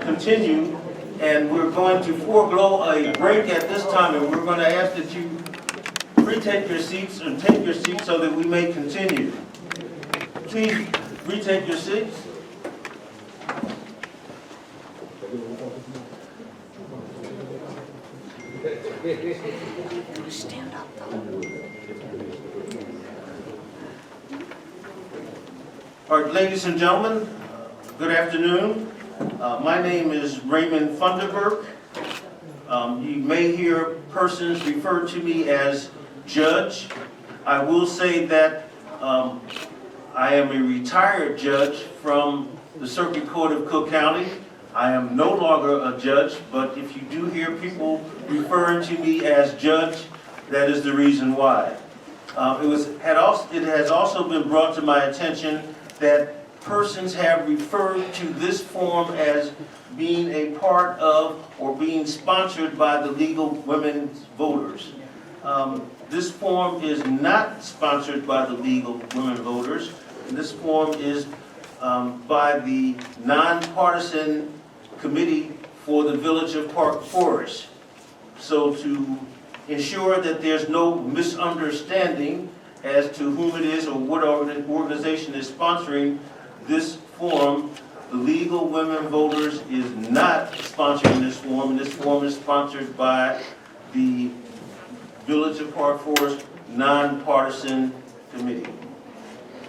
continue, and we're going to forego a break at this time, and we're going to ask that you retake your seats and take your seats so that we may continue. Please retake your seats. Stand up. All right, ladies and gentlemen, good afternoon. My name is Raymond Funderburk. You may hear persons refer to me as Judge. I will say that I am a retired judge from the Circuit Court of Cook County. I am no longer a judge, but if you do hear people referring to me as Judge, that is the reason why. It has also been brought to my attention that persons have referred to this forum as being a part of or being sponsored by the League of Women Voters. This forum is not sponsored by the League of Women Voters. This forum is by the nonpartisan committee for the Village of Park Forest. So to ensure that there's no misunderstanding as to whom it is or what organization is sponsoring this forum, the League of Women Voters is not sponsoring this forum. This forum is sponsored by the Village of Park Forest nonpartisan committee.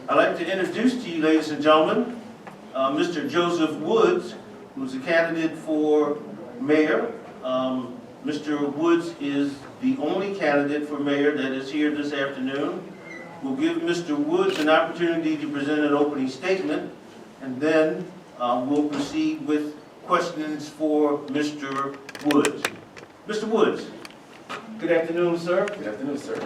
I'd like to introduce to you, ladies and gentlemen, Mr. Joseph Woods, who's a candidate for mayor. Mr. Woods is the only candidate for mayor that is here this afternoon. We'll give Mr. Woods an opportunity to present an opening statement, and then we'll proceed with questions for Mr. Woods. Mr. Woods, good afternoon, sir. Good afternoon, sir.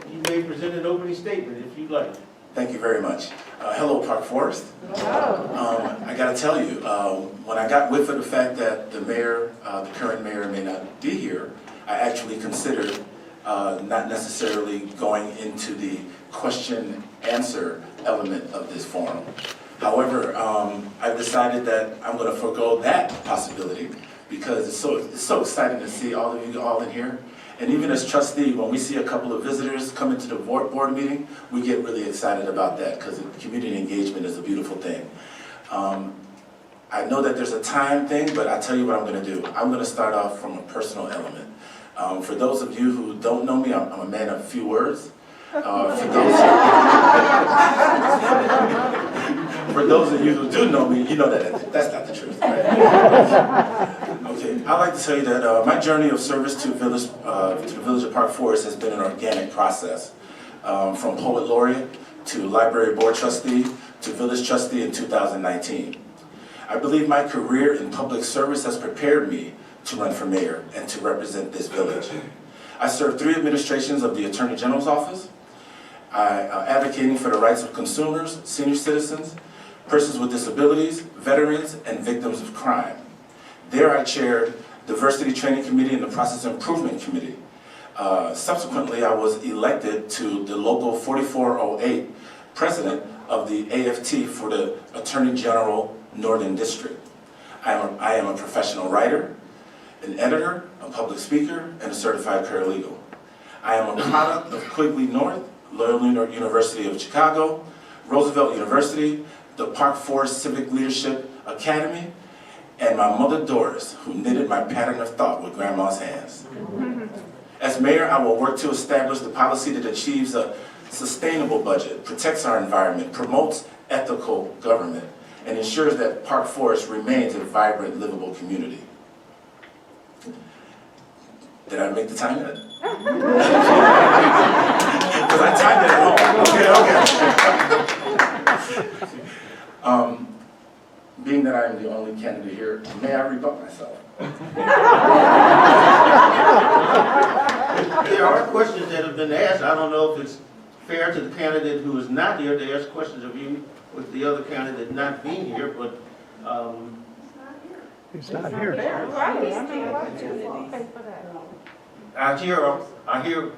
You may present an opening statement if you'd like. Thank you very much. Hello, Park Forest. I got to tell you, when I got whiff of the fact that the mayor, the current mayor, may not be here, I actually considered not necessarily going into the question-answer element of this forum. However, I've decided that I'm going to forego that possibility because it's so exciting to see all of you all in here. And even as trustee, when we see a couple of visitors come into the board meeting, we get really excited about that because community engagement is a beautiful thing. I know that there's a time thing, but I'll tell you what I'm going to do. I'm going to start off from a personal element. For those of you who don't know me, I'm a man of few words. For those of you who do know me, you know that that's not the truth, right? Okay, I'd like to tell you that my journey of service to the Village of Park Forest has been an organic process. From Poet Laureate to Library Board Trustee to Village Trustee in 2019. I believe my career in public service has prepared me to run for mayor and to represent this village. I served 3 administrations of the Attorney General's office, advocating for the rights of consumers, senior citizens, persons with disabilities, veterans, and victims of crime. There I chaired Diversity Training Committee and the Process Improvement Committee. Subsequently, I was elected to the local 4408 president of the AFT for the Attorney General Northern District. I am a professional writer, an editor, a public speaker, and a certified paralegal. I am a product of Quigley North, Loyola University of Chicago, Roosevelt University, the Park Forest Civic Leadership Academy, and my mother Doris, who knitted my pattern of thought with grandma's hands. As mayor, I will work to establish the policy that achieves a sustainable budget, protects our environment, promotes ethical government, and ensures that Park Forest remains a vibrant, livable community. Did I make the time yet? Because I timed it at home. Okay. Being that I am the only candidate here, may I rebut myself? There are questions that have been asked. I don't know if it's fair to the candidate who is not here to ask questions of you with the other candidate not being here, but he's not here. I hear,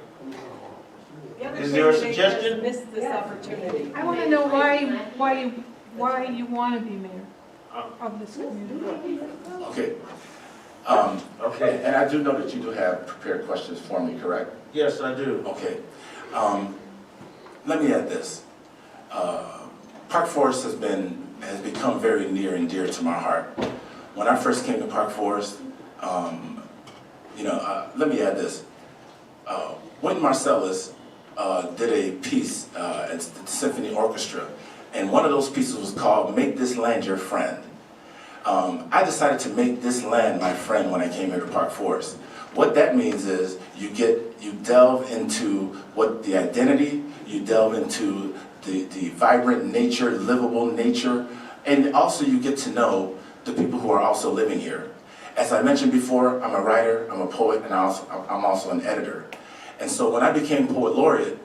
is there a suggestion? Missed this opportunity. I want to know why you want to be mayor. of this community. Okay. Okay. And I do know that you do have prepared questions for me, correct? Yes, I do. Okay. Let me add this. Park Forest has become very near and dear to my heart. When I first came to Park Forest, let me add this. Wynton Marsalis did a piece at the Symphony Orchestra, and one of those pieces was called "Make This Land Your Friend." I decided to make this land my friend when I came here to Park Forest. What that means is you delve into what the identity, you delve into the vibrant nature, livable nature, and also you get to know the people who are also living here. As I mentioned before, I'm a writer, I'm a poet, and I'm also an editor. And so when I became Poet Laureate,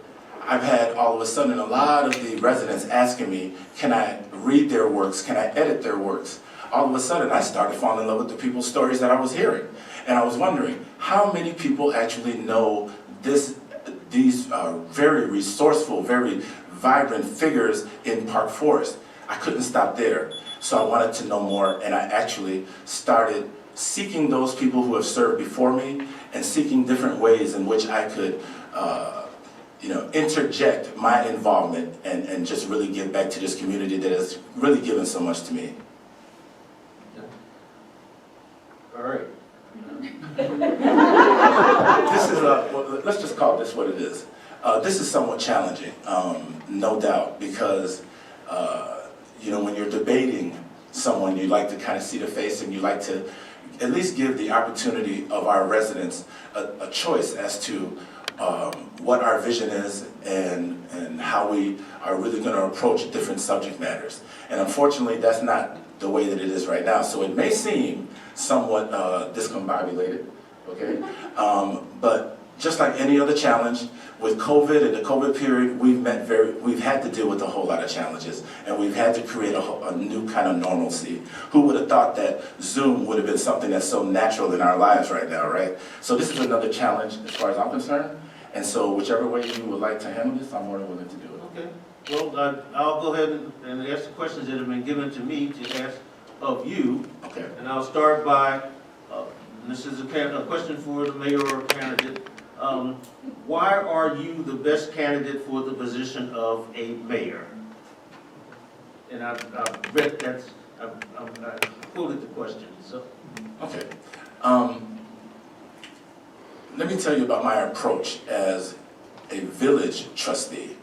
I've had all of a sudden a lot of the residents asking me, can I read their works, can I edit their works? All of a sudden I started falling in love with the people's stories that I was hearing. And I was wondering, how many people actually know these very resourceful, very vibrant figures in Park Forest? I couldn't stop there. So I wanted to know more, and I actually started seeking those people who have served before me and seeking different ways in which I could interject my involvement and just really give back to this community that has really given so much to me. All right. This is let's just call this what it is. This is somewhat challenging, no doubt, because when you're debating someone, you like to kind of see the face, and you like to at least give the opportunity of our residents a choice as to what our vision is and how we are really going to approach different subject matters. And unfortunately, that's not the way that it is right now. So it may seem somewhat discombobulated, okay? But just like any other challenge, with COVID and the COVID period, we've had to deal with a whole lot of challenges, and we've had to create a new kind of normalcy. Who would have thought that Zoom would have been something that's so natural in our lives right now, right? So this is another challenge as far as I'm concerned, and so whichever way you would like to handle this, I'm more than willing to do it. Okay. Well, I'll go ahead and ask the questions that have been given to me to ask of you. Okay. And I'll start by, this is a question for the mayoral candidate. Why are you the best candidate for the position of a mayor? And I've read that, I quoted the question, so. Okay. Let me tell you about my approach as a village trustee.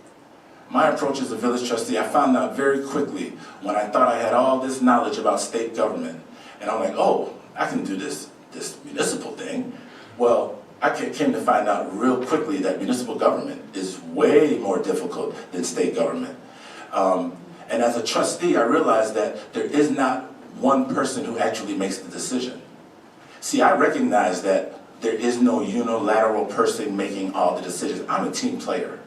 My approach as a village trustee, I found out very quickly when I thought I had all this knowledge about state government, and I'm like, oh, I can do this municipal thing. Well, I came to find out real quickly that municipal government is way more difficult than state government. And as a trustee, I realized that there is not one person who actually makes the decision. See, I recognize that there is no unilateral person making all the decisions. I'm a team player.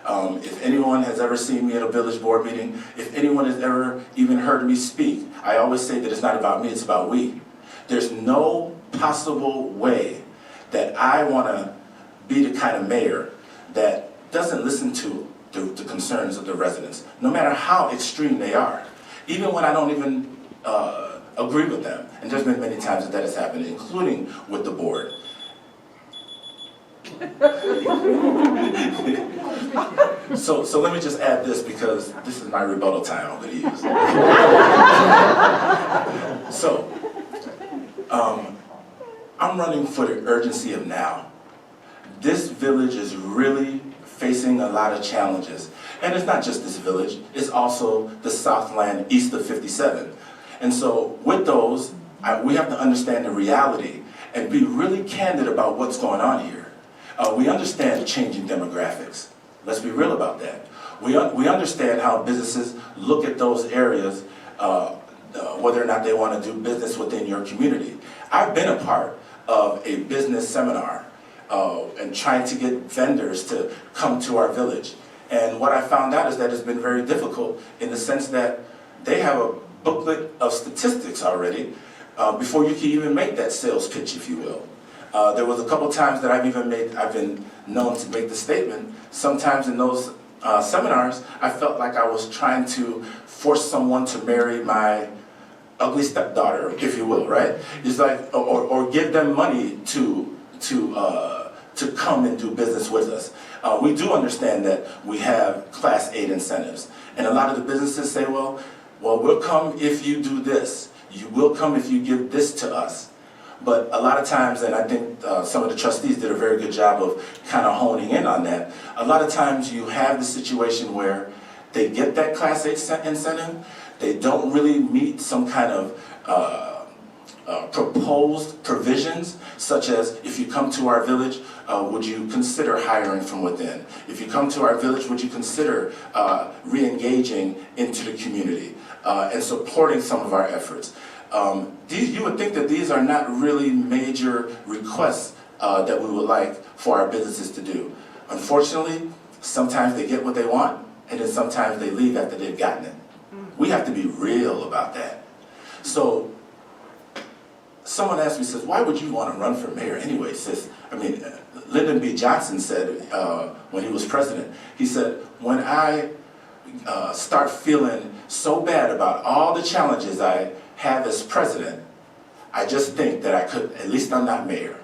If anyone has ever seen me at a village board meeting, if anyone has ever even heard me speak, I always say that it's not about me, it's about we. There's no possible way that I want to be the kind of mayor that doesn't listen to the concerns of the residents, no matter how extreme they are, even when I don't even agree with them. And there's been many times that has happened, including with the board. So let me just add this, because this is my rebuttal time I'm going to use. So, I'm running for the urgency of now. This village is really facing a lot of challenges. And it's not just this village, it's also the Southland east of 57. And so with those, we have to understand the reality and be really candid about what's going on here. We understand changing demographics. Let's be real about that. We understand how businesses look at those areas, whether or not they want to do business within your community. I've been a part of a business seminar and trying to get vendors to come to our village. And what I found out is that it's been very difficult in the sense that they have a booklet of statistics already before you can even make that sales pitch, if you will. There was a couple times that I've been known to make the statement. Sometimes in those seminars, I felt like I was trying to force someone to marry my ugly stepdaughter, if you will, right? It's like, or give them money to come and do business with us. We do understand that we have Class 8 incentives, and a lot of the businesses say, well, we'll come if you do this. You will come if you give this to us. But a lot of times, and I think some of the trustees did a very good job of kind of honing in on that, a lot of times you have the situation where they get that Class 8 incentive, they don't really meet some kind of proposed provisions, such as if you come to our village, would you consider hiring from within? If you come to our village, would you consider re-engaging into the community and supporting some of our efforts? You would think that these are not really major requests that we would like for our businesses to do. Unfortunately, sometimes they get what they want, and then sometimes they leave after they've gotten it. We have to be real about that. So, someone asked me, says, why would you want to run for mayor anyway? Says, Lyndon B. Johnson said when he was president, he said, when I start feeling so bad about all the challenges I have as president, I just think that I could, at least I'm not mayor.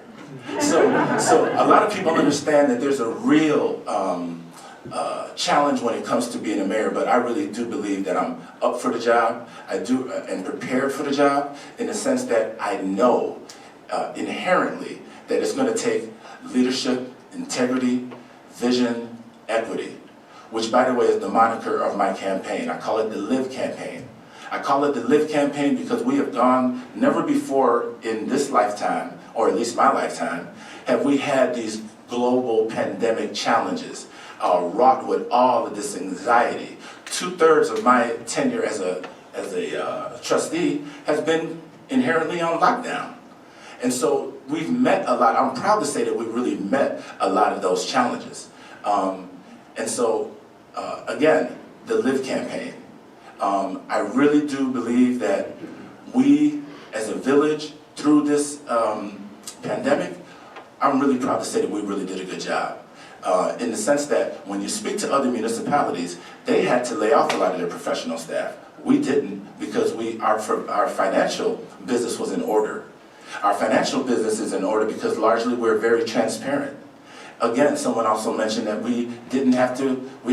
So a lot of people understand that there's a real challenge when it comes to being a mayor, but I really do believe that I'm up for the job. I do, and prepared for the job, in the sense that I know inherently that it's going to take leadership, integrity, vision, equity, which, by the way, is the moniker of my campaign. I call it the LIVE campaign. I call it the LIVE campaign because we have gone, never before in this lifetime, or at least my lifetime, have we had these global pandemic challenges wrought with all of this anxiety. 2/3 of my tenure as a trustee has been inherently on lockdown. And so we've met a lot. I'm proud to say that we really met a lot of those challenges. And so, again, the LIVE campaign. I really do believe that we, as a village, through this pandemic, I'm really proud to say that we really did a good job. In the sense that when you speak to other municipalities, they had to lay off a lot of their professional staff. We didn't, because our financial business was in order. Our financial business is in order because largely we're very transparent. Again, someone also mentioned that we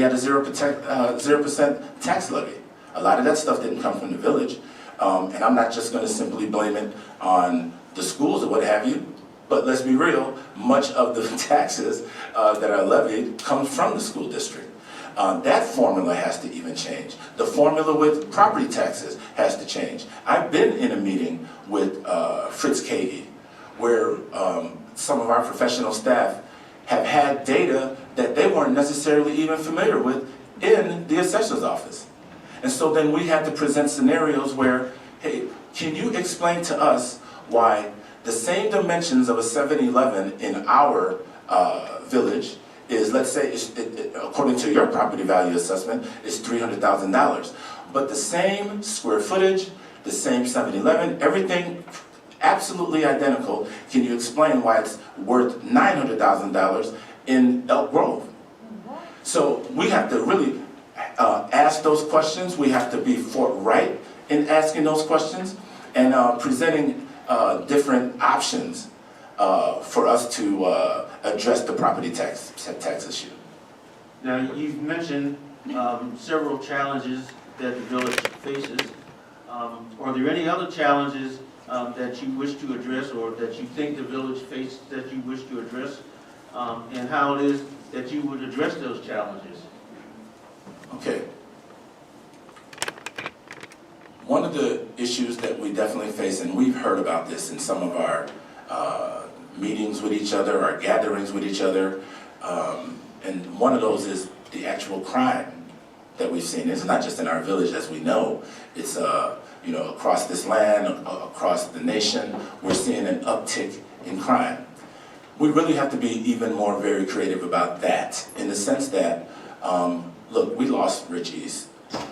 had a 0% tax levy. A lot of that stuff didn't come from the village. And I'm not just going to simply blame it on the schools or what have you, but let's be real, much of the taxes that are levied comes from the school district. That formula has to even change. The formula with property taxes has to change. I've been in a meeting with Fritz Kagi, where some of our professional staff have had data that they weren't necessarily even familiar with in the assessor's office. And so then we had to present scenarios where, hey, can you explain to us why the same dimensions of a 7-Eleven in our village is, let's say, according to your property value assessment, is $300,000. But the same square footage, the same 7-Eleven, everything absolutely identical. Can you explain why it's worth $900,000 in Elk Grove? So we have to really ask those questions. We have to be forthright in asking those questions and presenting different options for us to address the property tax issue. Now, you've mentioned several challenges that the village faces. Are there any other challenges that you wish to address, or that you think the village faces that you wish to address, and how it is that you would address those challenges? Okay. One of the issues that we definitely face, and we've heard about this in some of our meetings with each other, our gatherings with each other, and one of those is the actual crime that we've seen. It's not just in our village, as we know. It's across this land, across the nation, we're seeing an uptick in crime. We really have to be even more very creative about that, in the sense that, look, we lost Rich East.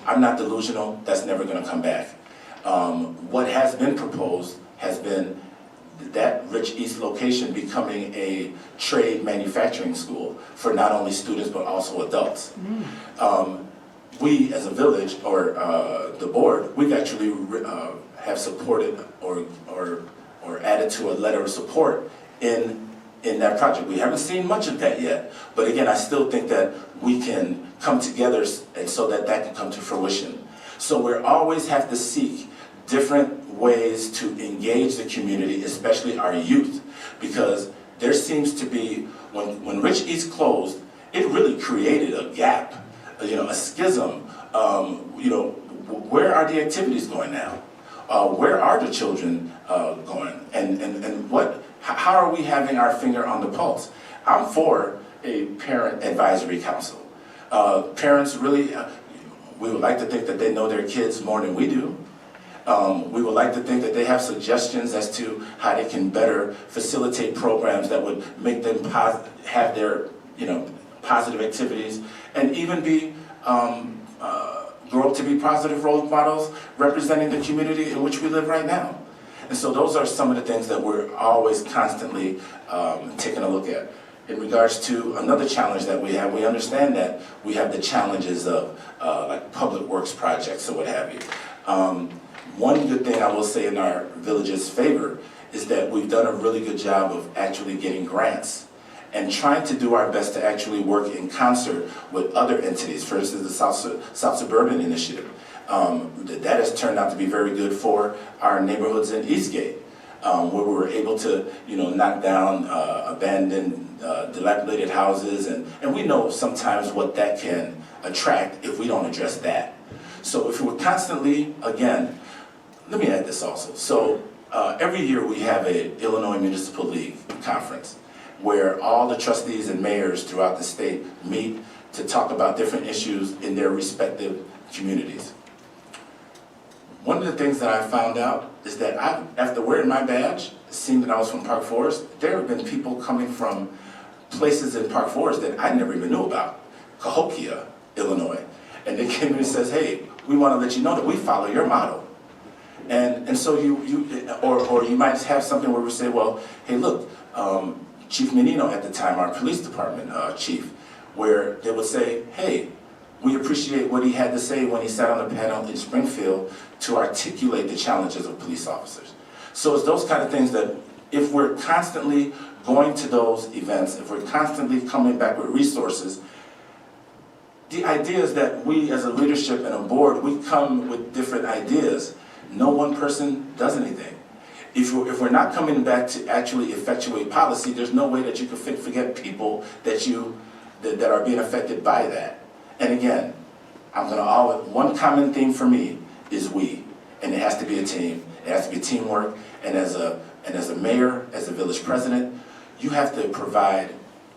I'm not delusional, that's never gonna come back. What has been proposed has been that Rich East location becoming a trade manufacturing school for not only students but also adults. We as a village, or the board, we've actually have supported or added to a letter of support in that project. We haven't seen much of that yet, but again, I still think that we can come together and so that can come to fruition. So we always have to seek different ways to engage the community, especially our youth, because there seems to be, when Rich East closed, it really created a gap, a schism. Where are the activities going now? Where are the children going? And how are we having our finger on the pulse? I'm for a parent advisory council. Parents really, we would like to think that they know their kids more than we do. We would like to think that they have suggestions as to how they can better facilitate programs that would make them have their, positive activities, and even be grow up to be positive role models representing the community in which we live right now. And so those are some of the things that we're always constantly taking a look at. In regards to another challenge that we have, we understand that we have the challenges of like public works projects or what have you. One good thing I will say in our village's favor is that we've done a really good job of actually getting grants and trying to do our best to actually work in concert with other entities. For instance, the South Suburban Initiative. That has turned out to be very good for our neighborhoods in Eastgate, where we were able to, knock down abandoned, dilapidated houses, and we know sometimes what that can attract if we don't address that. So if we're constantly, again, let me add this also. So every year we have a Illinois Municipal League conference where all the trustees and mayors throughout the state meet to talk about different issues in their respective communities. One of the things that I found out is that after wearing my badge, seeing that I was from Park Forest, there have been people coming from places in Park Forest that I never even knew about, Cahokia, Illinois. And they came to me and says, hey, we want to let you know that we follow your model. And so or you might have something where we say, well, hey, look, Chief Menino at the time, our police department chief, where they would say, hey, we appreciate what he had to say when he sat on the panel in Springfield to articulate the challenges of police officers. So it's those kind of things that if we're constantly going to those events, if we're constantly coming back with resources, the idea is that we as a leadership and a board, we come with different ideas. No one person does anything. If we're not coming back to actually effectuate policy, there's no way that you can forget people that are being affected by that. And again, one common theme for me is we, and it has to be a team. It has to be teamwork. And as a mayor, as a village president, you have to provide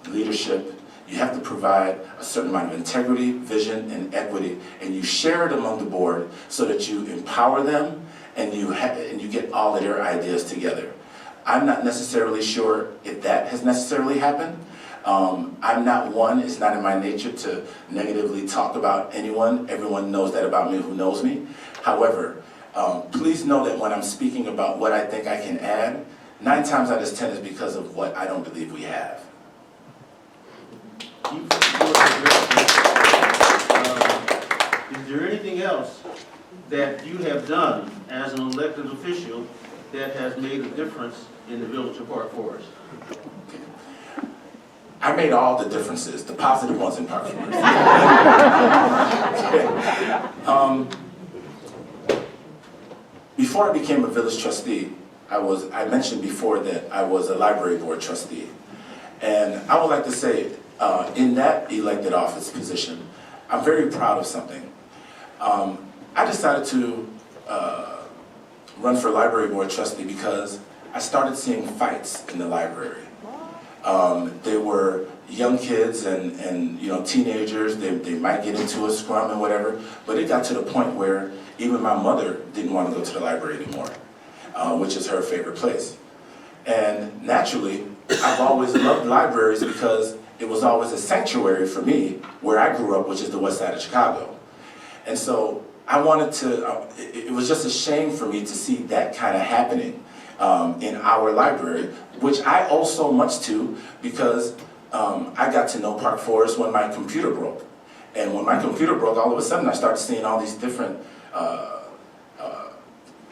leadership. You have to provide a certain amount of integrity, vision, and equity, and you share it among the board so that you empower them and you get all of their ideas together. I'm not necessarily sure if that has necessarily happened. It's not in my nature to negatively talk about anyone. Everyone knows that about me who knows me. However, please know that when I'm speaking about what I think I can add, 9 times out of 10 is because of what I don't believe we have. Is there anything else that you have done as an elected official that has made a difference in the village of Park Forest? I made all the differences, the positive ones in Park Forest. Before I became a village trustee, I mentioned before that I was a library board trustee. And I would like to say, in that elected office position, I'm very proud of something. I decided to run for library board trustee because I started seeing fights in the library. They were young kids and teenagers. They might get into a scrum and whatever, but it got to the point where even my mother didn't want to go to the library anymore, which is her favorite place. And naturally, I've always loved libraries because it was always a sanctuary for me where I grew up, which is the west side of Chicago. And so I wanted to, it was just a shame for me to see that kind of happening in our library, which I owe so much to because I got to know Park Forest when my computer broke. And when my computer broke, all of a sudden I started seeing all these different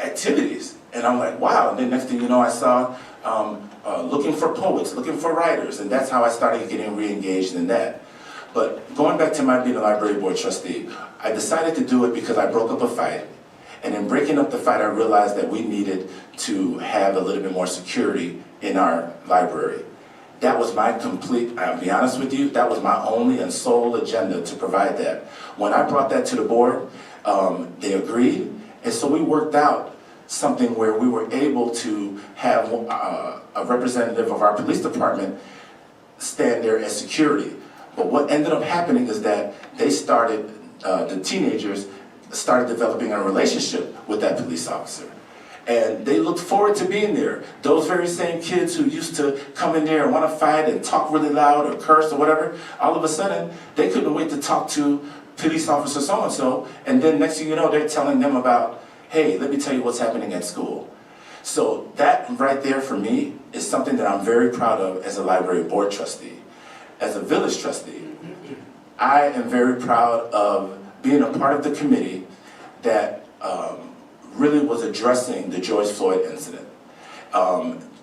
activities. And I'm like, wow. And then next thing you know, I saw looking for poets, looking for writers, and that's how I started getting re-engaged in that. But going back to my being a library board trustee, I decided to do it because I broke up a fight. And in breaking up the fight, I realized that we needed to have a little bit more security in our library. That was my complete, I'll be honest with you, that was my only and sole agenda to provide that. When I brought that to the board, they agreed, and so we worked out something where we were able to have a representative of our police department stand there as security. But what ended up happening is that they started, the teenagers started developing a relationship with that police officer. And they looked forward to being there. Those very same kids who used to come in there and want to fight and talk really loud or curse or whatever, all of a sudden, they couldn't wait to talk to police officer so-and-so, and then next thing you know, they're telling them about, hey, let me tell you what's happening at school. So that right there for me is something that I'm very proud of as a library board trustee. As a village trustee, I am very proud of being a part of the committee that really was addressing the George Floyd incident.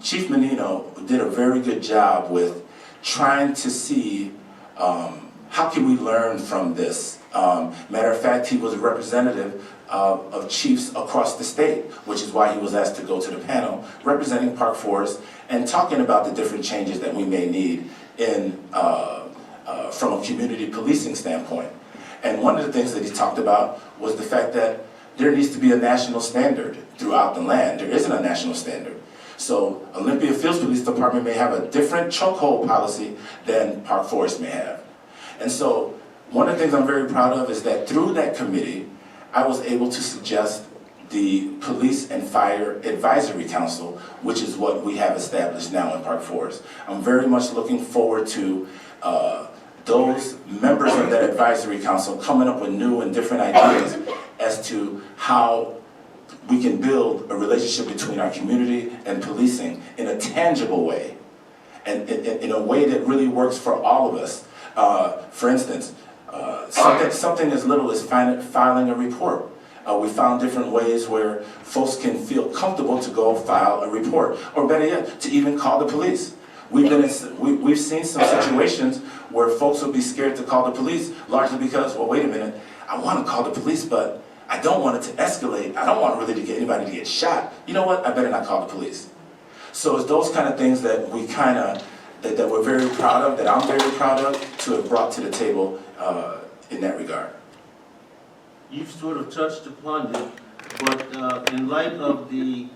Chief Menino did a very good job with trying to see how can we learn from this. Matter of fact, he was a representative of chiefs across the state, which is why he was asked to go to the panel representing Park Forest and talking about the different changes that we may need in, from a community policing standpoint. And one of the things that he talked about was the fact that there needs to be a national standard throughout the land. There isn't a national standard. So Olympia Fields Police Department may have a different chokehold policy than Park Forest may have. And so one of the things I'm very proud of is that through that committee, I was able to suggest the Police and Fire Advisory Council, which is what we have established now in Park Forest. I'm very much looking forward to those members of that advisory council coming up with new and different ideas as to how we can build a relationship between our community and policing in a tangible way, and in a way that really works for all of us. For instance, something as little as filing a report. We found different ways where folks can feel comfortable to go file a report, or better yet, to even call the police. We've seen some situations where folks will be scared to call the police, largely because, well, wait a minute, I want to call the police, but I don't want it to escalate. I don't want really to get anybody to get shot. You know what? I better not call the police. So it's those kind of things that we that we're very proud of, that I'm very proud of, to have brought to the table in that regard. You've sort of touched upon it, but in light of the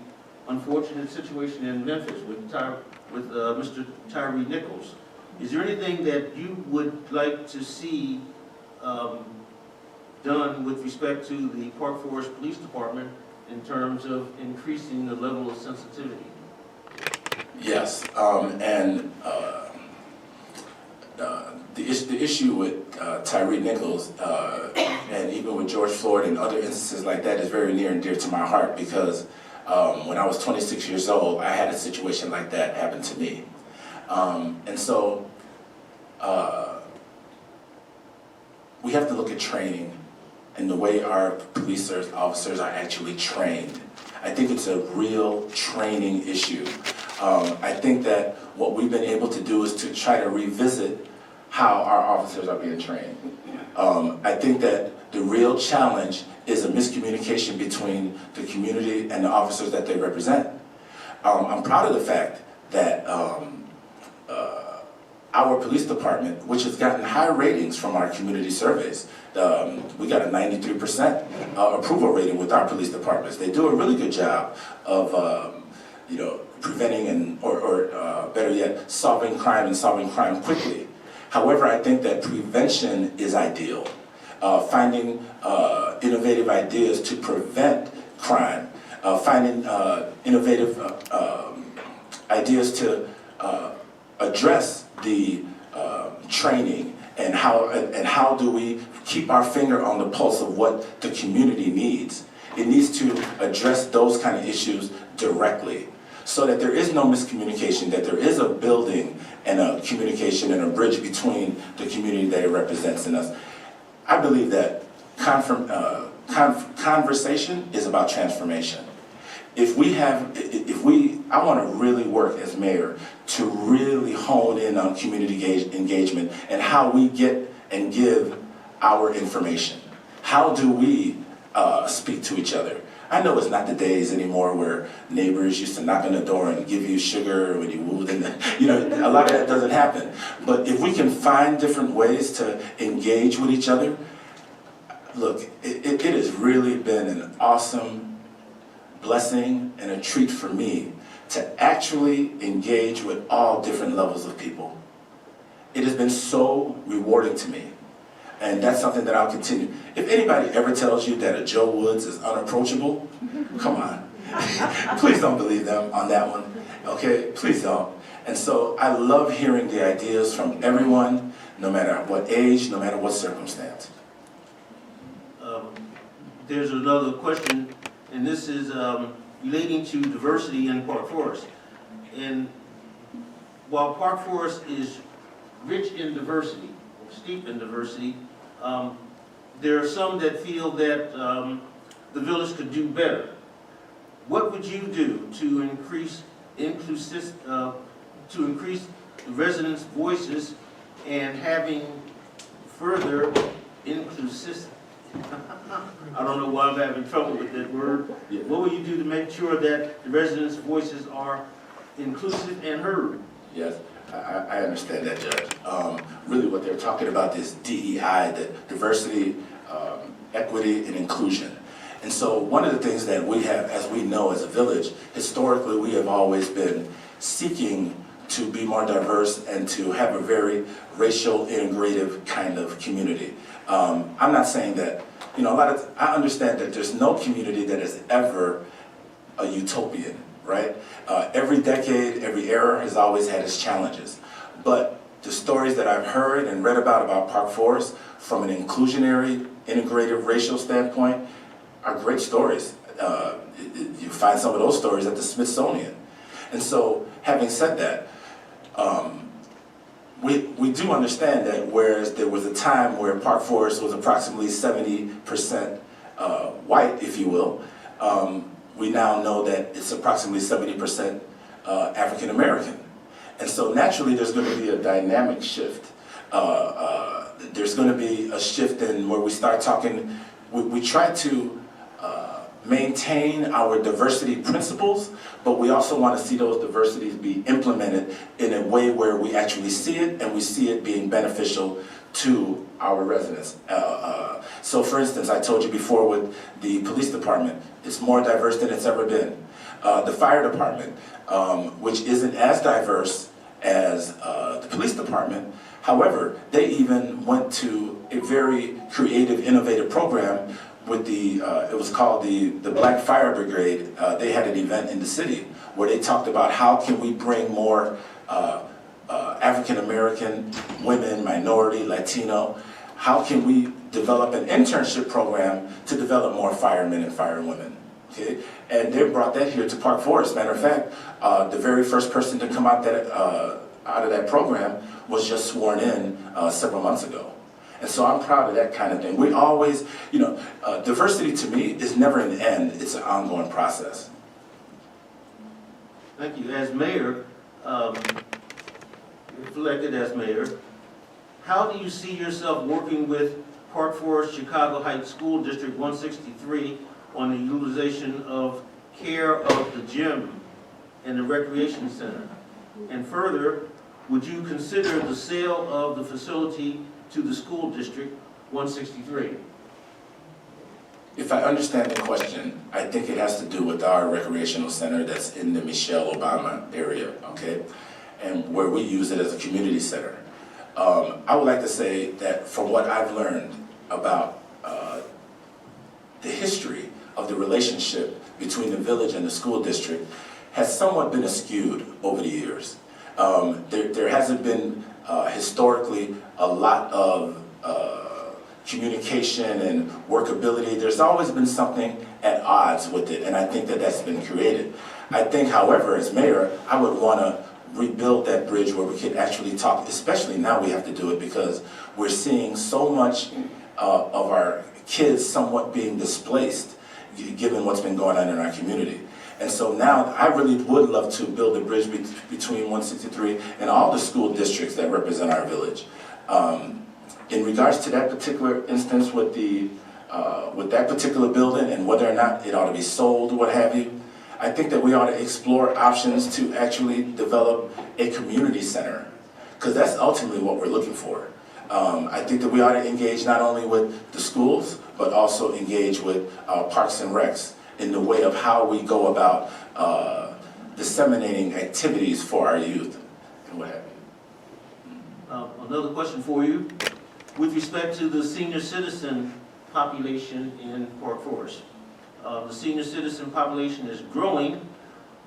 unfortunate situation in Memphis with Mr. Tyree Nichols, is there anything that you would like to see done with respect to the Park Forest Police Department in terms of increasing the level of sensitivity? Yes, and the issue with Tyree Nichols and even with George Floyd and other instances like that is very near and dear to my heart, because when I was 26 years old, I had a situation like that happen to me. And so we have to look at training and the way our police officers are actually trained. I think it's a real training issue. I think that what we've been able to do is to try to revisit how our officers are being trained. I think that the real challenge is a miscommunication between the community and the officers that they represent. I'm proud of the fact that our police department, which has gotten high ratings from our community surveys, we got a 93% approval rating with our police departments. They do a really good job of preventing and, or better yet, solving crime and solving crime quickly. However, I think that prevention is ideal. Finding innovative ideas to prevent crime, finding innovative ideas to address the training, and how do we keep our finger on the pulse of what the community needs. It needs to address those kind of issues directly, so that there is no miscommunication, that there is a building and a communication and a bridge between the community that it represents in us. I believe that conversation is about transformation. I want to really work as mayor to really hone in on community engagement and how we get and give our information. How do we speak to each other? I know it's not the days anymore where neighbors used to knock on the door and give you sugar when you moved in. A lot of that doesn't happen. But if we can find different ways to engage with each other, look, it has really been an awesome blessing and a treat for me to actually engage with all different levels of people. It has been so rewarding to me. And that's something that I'll continue. If anybody ever tells you that a Joe Woods is unapproachable, come on. Please don't believe them on that one, okay? Please don't. And so I love hearing the ideas from everyone, no matter what age, no matter what circumstance. There's another question, and this is relating to diversity in Park Forest. And while Park Forest is rich in diversity, steep in diversity, there are some that feel that the village could do better. What would you do to increase the residents' voices and having further inclusive? I don't know why I'm having trouble with that word. Yeah. What will you do to make sure that the residents' voices are inclusive and heard? Yes, I understand that, Judge. Really what they're talking about is DEI, the diversity, equity, and inclusion. And so one of the things that we have, as we know as a village, historically we have always been seeking to be more diverse and to have a very racial, integrative kind of community. I'm not saying that, I understand that there's no community that is ever a utopian, right? Every decade, every era has always had its challenges. But the stories that I've heard and read about Park Forest from an inclusionary, integrative, racial standpoint are great stories. You find some of those stories at the Smithsonian. And so, having said that, we do understand that whereas there was a time where Park Forest was approximately 70% white, if you will, we now know that it's approximately 70% African American. And so naturally there's going to be a dynamic shift. There's going to be a shift in where we start talking, we try to maintain our diversity principles, but we also want to see those diversities be implemented in a way where we actually see it and we see it being beneficial to our residents. So for instance, I told you before with the police department, it's more diverse than it's ever been. The fire department, which isn't as diverse as the police department, however, they even went to a very creative, innovative program with it was called the Black Fire Brigade. They had an event in the city where they talked about how can we bring more African American women, minority, Latino, how can we develop an internship program to develop more firemen and firewomen, okay? And they brought that here to Park Forest. Matter of fact, the very first person to come out of that program was just sworn in several months ago. And so I'm proud of that kind of thing. We always, diversity to me is never an end, it's an ongoing process. Thank you. As mayor, if elected as mayor, how do you see yourself working with Park Forest Chicago Heights School District 163 on the utilization of care of the gym and the recreation center? And further, would you consider the sale of the facility to the school district 163? If I understand the question, I think it has to do with our recreational center that's in the Michelle Obama area, okay? And where we use it as a community center. I would like to say that from what I've learned about the history of the relationship between the village and the school district has somewhat been askewed over the years. There hasn't been historically a lot of communication and workability. There's always been something at odds with it, and I think that that's been created. I think, however, as mayor, I would want to rebuild that bridge where we can actually talk, especially now we have to do it because we're seeing so much of our kids somewhat being displaced given what's been going on in our community. And so now I really would love to build a bridge between 163 and all the school districts that represent our village. In regards to that particular instance with that particular building and whether or not it ought to be sold, what have you, I think that we ought to explore options to actually develop a community center, because that's ultimately what we're looking for. I think that we ought to engage not only with the schools, but also engage with Parks and Recs in the way of how we go about disseminating activities for our youth and what have you. Another question for you. With respect to the senior citizen population in Park Forest, the senior citizen population is growing.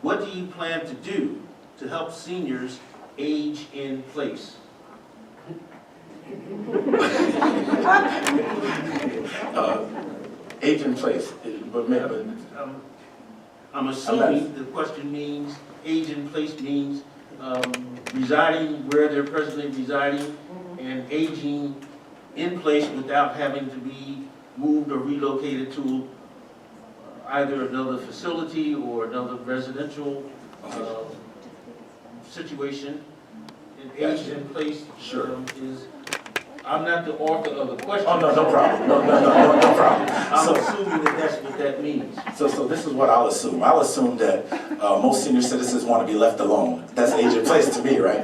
What do you plan to do to help seniors age in place? Age in place, I'm assuming the question means, age in place means residing where they're presently residing and aging in place without having to be moved or relocated to either another facility or another residential situation. And age in place is, I'm not the author of the question. Oh, no problem. No problem. I'm assuming that that's what that means. So this is what I'll assume. I'll assume that most senior citizens want to be left alone. That's age in place to me, right?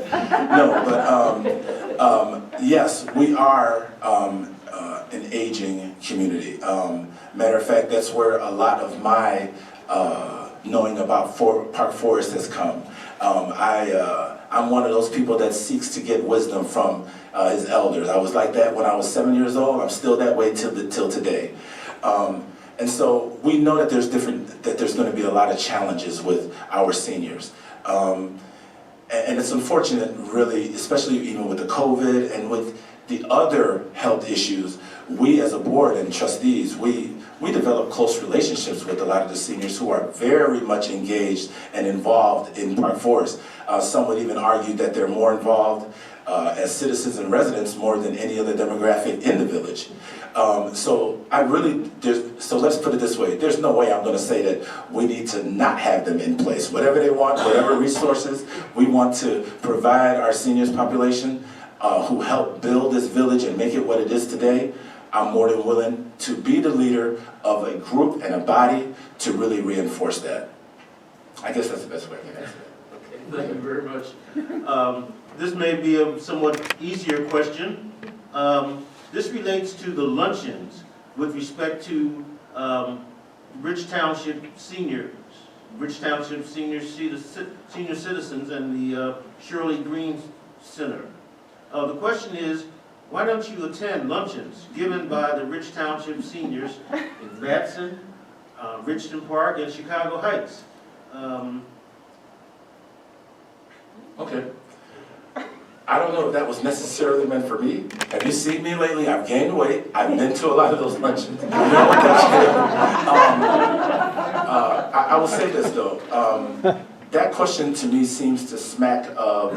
No, but yes, we are an aging community. Matter of fact, that's where a lot of my knowing about Park Forest has come. I'm one of those people that seeks to get wisdom from his elders. I was like that when I was 7 years old. I'm still that way till today. And so we know that there's going to be a lot of challenges with our seniors. And it's unfortunate, really, especially even with the COVID and with the other health issues, we as a board and trustees, we develop close relationships with a lot of the seniors who are very much engaged and involved in Park Forest. Some would even argue that they're more involved as citizens and residents more than any other demographic in the village. So let's put it this way, there's no way I'm going to say that we need to not have them in place. Whatever they want, whatever resources we want to provide our seniors population who help build this village and make it what it is today, I'm more than willing to be the leader of a group and a body to really reinforce that. I guess that's the best way I can answer that. Okay, thank you very much. This may be a somewhat easier question. This relates to the luncheons with respect to Rich Township seniors, Rich Township senior citizens and the Shirley Green Center. The question is, why don't you attend luncheons given by the Rich Township seniors in Batson, Richton Park, and Chicago Heights? Okay. I don't know if that was necessarily meant for me. Have you seen me lately? I've gained weight. I've been to a lot of those luncheons. I will say this though. That question to me seems to smack of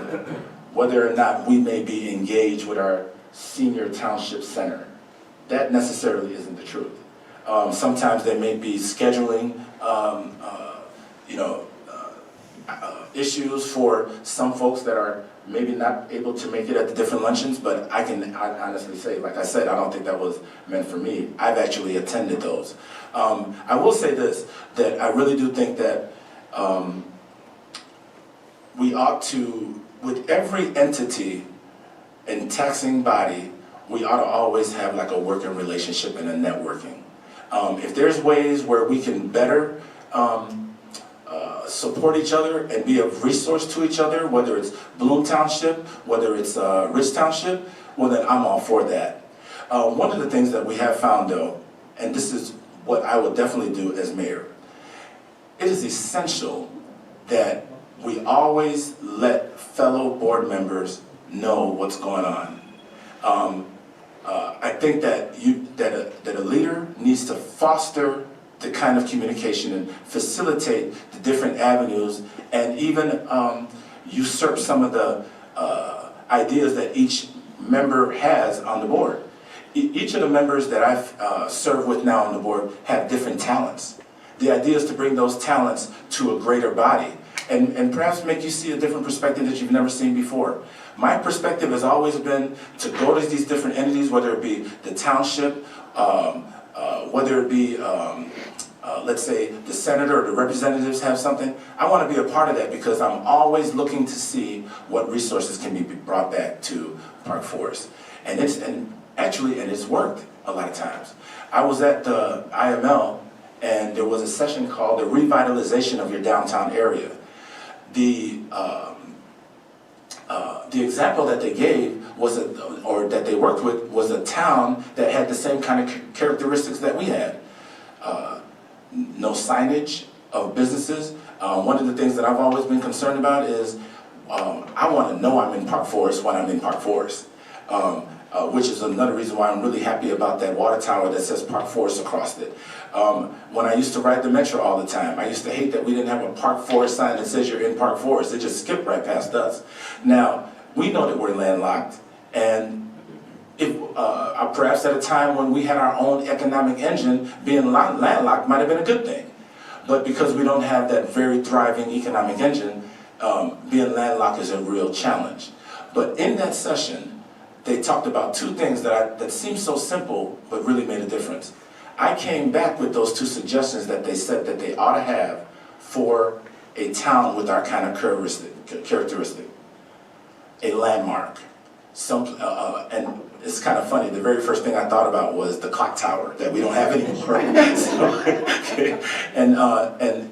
whether or not we may be engaged with our senior township center. That necessarily isn't the truth. Sometimes there may be scheduling, issues for some folks that are maybe not able to make it at the different luncheons, but I honestly say, like I said, I don't think that was meant for me. I've actually attended those. I will say this, that I really do think that we ought to, with every entity and taxing body, we ought to always have like a working relationship and a networking. If there's ways where we can better support each other and be of resource to each other, whether it's Bloom Township, whether it's Rich Township, well then I'm all for that. One of the things that we have found though, and this is what I would definitely do as mayor, it is essential that we always let fellow board members know what's going on. I think that a leader needs to foster the kind of communication and facilitate the different avenues and even usurp some of the ideas that each member has on the board. Each of the members that I've served with now on the board have different talents. The idea is to bring those talents to a greater body and perhaps make you see a different perspective that you've never seen before. My perspective has always been to go to these different entities, whether it be the township, whether it be, let's say, the senator or the representatives have something. I want to be a part of that because I'm always looking to see what resources can be brought back to Park Forest. And it's worked a lot of times. I was at the IML, and there was a session called the revitalization of your downtown area. The example that they gave was, or that they worked with, was a town that had the same kind of characteristics that we had. No signage of businesses. One of the things that I've always been concerned about is I want to know I'm in Park Forest when I'm in Park Forest. Which is another reason why I'm really happy about that water tower that says Park Forest across it. When I used to ride the Metro all the time, I used to hate that we didn't have a Park Forest sign that says you're in Park Forest. It just skipped right past us. Now, we know that we're landlocked, and if perhaps at a time when we had our own economic engine, being landlocked might have been a good thing. But because we don't have that very thriving economic engine, being landlocked is a real challenge. But in that session, they talked about two things that seemed so simple, but really made a difference. I came back with those two suggestions that they said that they ought to have for a town with our kind of characteristic. A landmark. And it's kind of funny, the very first thing I thought about was the clock tower that we don't have anymore. And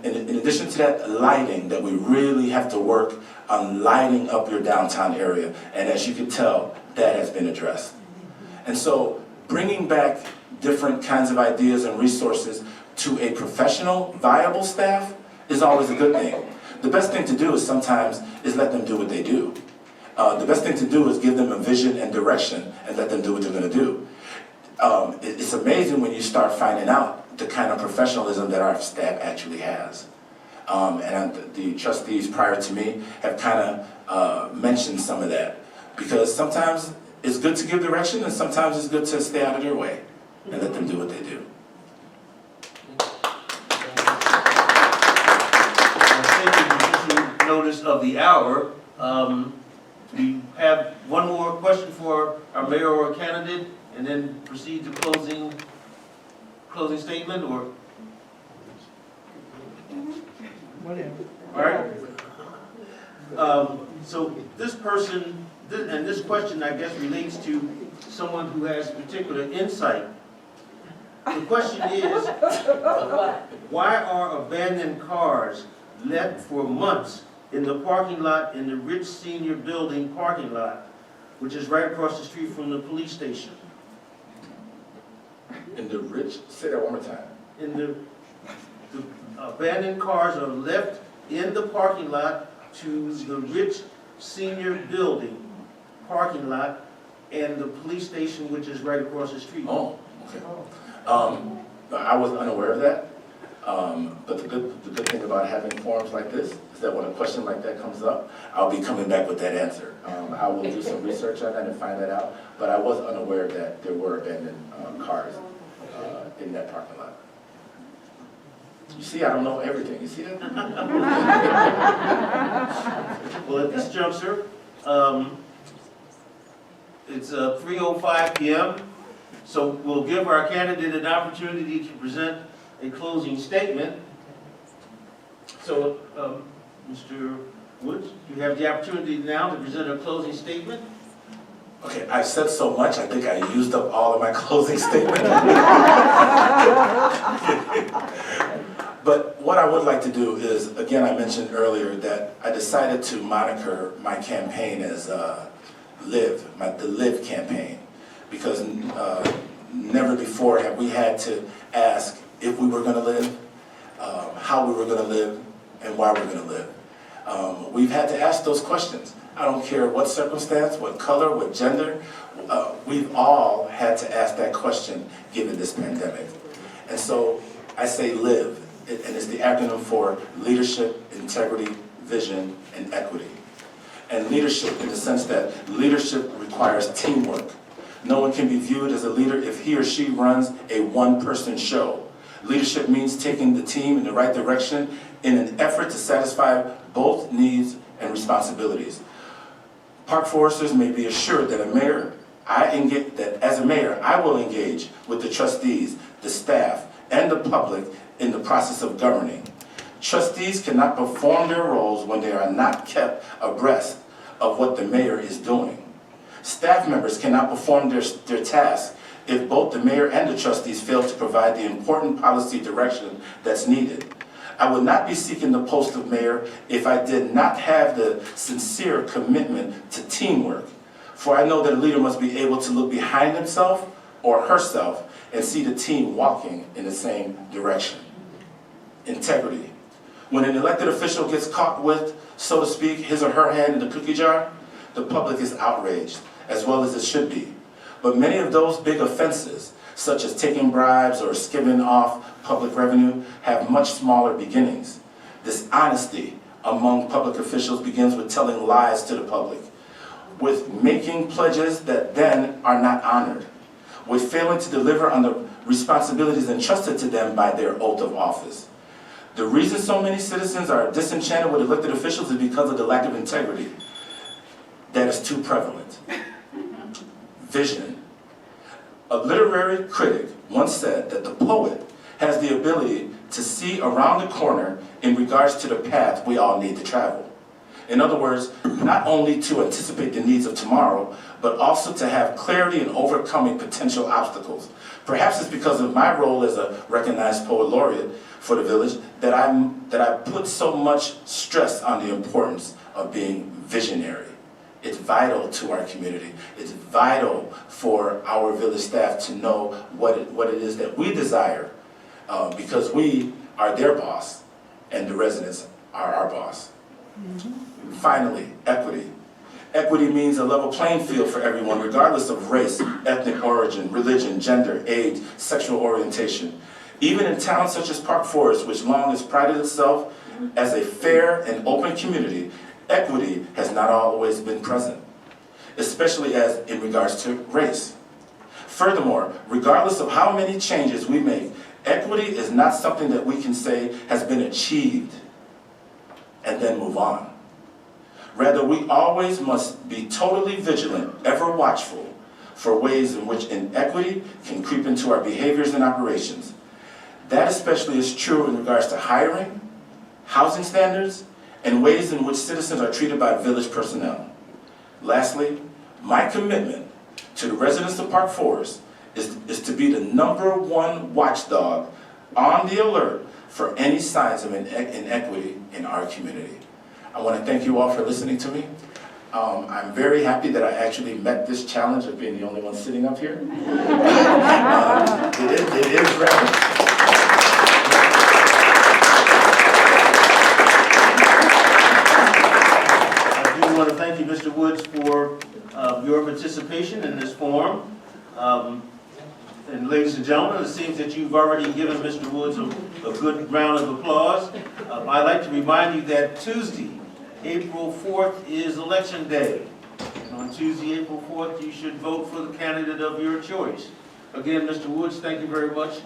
in addition to that, lighting, that we really have to work on lighting up your downtown area. And as you can tell, that has been addressed. And so bringing back different kinds of ideas and resources to a professional, viable staff is always a good thing. The best thing to do is sometimes is let them do what they do. The best thing to do is give them a vision and direction and let them do what they're going to do. It's amazing when you start finding out the kind of professionalism that our staff actually has. And the trustees prior to me have kind of mentioned some of that. Because sometimes it's good to give direction and sometimes it's good to stay out of their way and let them do what they do. Taking notice of the hour, we have one more question for our mayoral candidate and then proceed to closing statement, or? Whatever. All right. So this person, and this question, I guess, relates to someone who has particular insight. The question is, why are abandoned cars left for months in the parking lot in the Rich Senior Building parking lot, which is right across the street from the police station? In the Rich, say that one more time. In the abandoned cars are left in the parking lot to the Rich Senior Building parking lot and the police station, which is right across the street. Oh, okay. I was unaware of that. But the good thing about having forums like this is that when a question like that comes up, I'll be coming back with that answer. I will do some research on that and find that out. But I was unaware that there were abandoned cars in that parking lot. You see, I don't know everything. You see that? Well, at this juncture, it's 3:05 p.m., so we'll give our candidate an opportunity to present a closing statement. So, Mr. Woods, you have the opportunity now to present a closing statement. Okay, I've said so much, I think I used up all of my closing statement. But what I would like to do is, again, I mentioned earlier that I decided to moniker my campaign as the Live campaign, because never before have we had to ask if we were going to live, how we were going to live, and why we're going to live. We've had to ask those questions. I don't care what circumstance, what color, what gender, we've all had to ask that question given this pandemic. And so I say live, and it's the acronym for leadership, integrity, vision, and equity. And leadership in the sense that leadership requires teamwork. No one can be viewed as a leader if he or she runs a one-person show. Leadership means taking the team in the right direction in an effort to satisfy both needs and responsibilities. Park foresters may be assured that as a mayor, I will engage with the trustees, the staff, and the public in the process of governing. Trustees cannot perform their roles when they are not kept abreast of what the mayor is doing. Staff members cannot perform their tasks if both the mayor and the trustees fail to provide the important policy direction that's needed. I would not be seeking the post of mayor if I did not have the sincere commitment to teamwork. For I know that a leader must be able to look behind himself or herself and see the team walking in the same direction. Integrity. When an elected official gets caught with, so to speak, his or her hand in the cookie jar, the public is outraged, as well as it should be. But many of those big offenses, such as taking bribes or skimming off public revenue, have much smaller beginnings. Dishonesty among public officials begins with telling lies to the public, with making pledges that then are not honored, with failing to deliver on the responsibilities entrusted to them by their oath of office. The reason so many citizens are disenchanted with elected officials is because of the lack of integrity that is too prevalent. Vision. A literary critic once said that the poet has the ability to see around the corner in regards to the path we all need to travel. In other words, not only to anticipate the needs of tomorrow, but also to have clarity in overcoming potential obstacles. Perhaps it's because of my role as a recognized poet laureate for the village that I put so much stress on the importance of being visionary. It's vital to our community. It's vital for our village staff to know what it is that we desire, because we are their boss and the residents are our boss. Finally, equity. Equity means a level playing field for everyone, regardless of race, ethnic origin, religion, gender, age, sexual orientation. Even in towns such as Park Forest, which long has prided itself as a fair and open community, equity has not always been present, especially as in regards to race. Furthermore, regardless of how many changes we make, equity is not something that we can say has been achieved and then move on. Rather, we always must be totally vigilant, ever watchful for ways in which inequity can creep into our behaviors and operations. That especially is true in regards to hiring, housing standards, and ways in which citizens are treated by village personnel. Lastly, my commitment to the residents of Park Forest is to be the #1 watchdog on the alert for any signs of inequity in our community. I want to thank you all for listening to me. I'm very happy that I actually met this challenge of being the only one sitting up here. It is rather. I want to thank you, Mr. Woods, for your participation in this forum. And ladies and gentlemen, it seems that you've already given Mr. Woods a good round of applause. I'd like to remind you that Tuesday, April 4th is Election Day. And on Tuesday, April 4th, you should vote for the candidate of your choice. Again, Mr. Woods, thank you very much.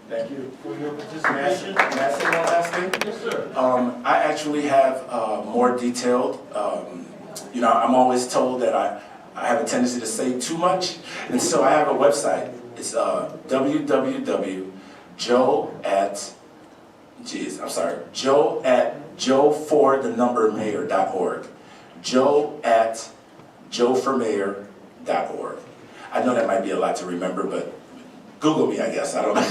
Thank you For your participation. May I say one last thing? Yes, sir. I actually have more detailed, I'm always told that I have a tendency to say too much, and so I have a website. It's joe@joeformayor.org. joe@joeformayor.org. I know that might be a lot to remember, but Google me, I guess. I don't know.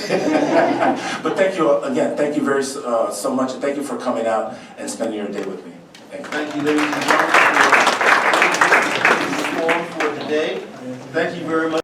But thank you again. Thank you very so much. And thank you for coming out and spending your day with me. Thank you. Thank you, ladies and gentlemen, for today. Thank you very much.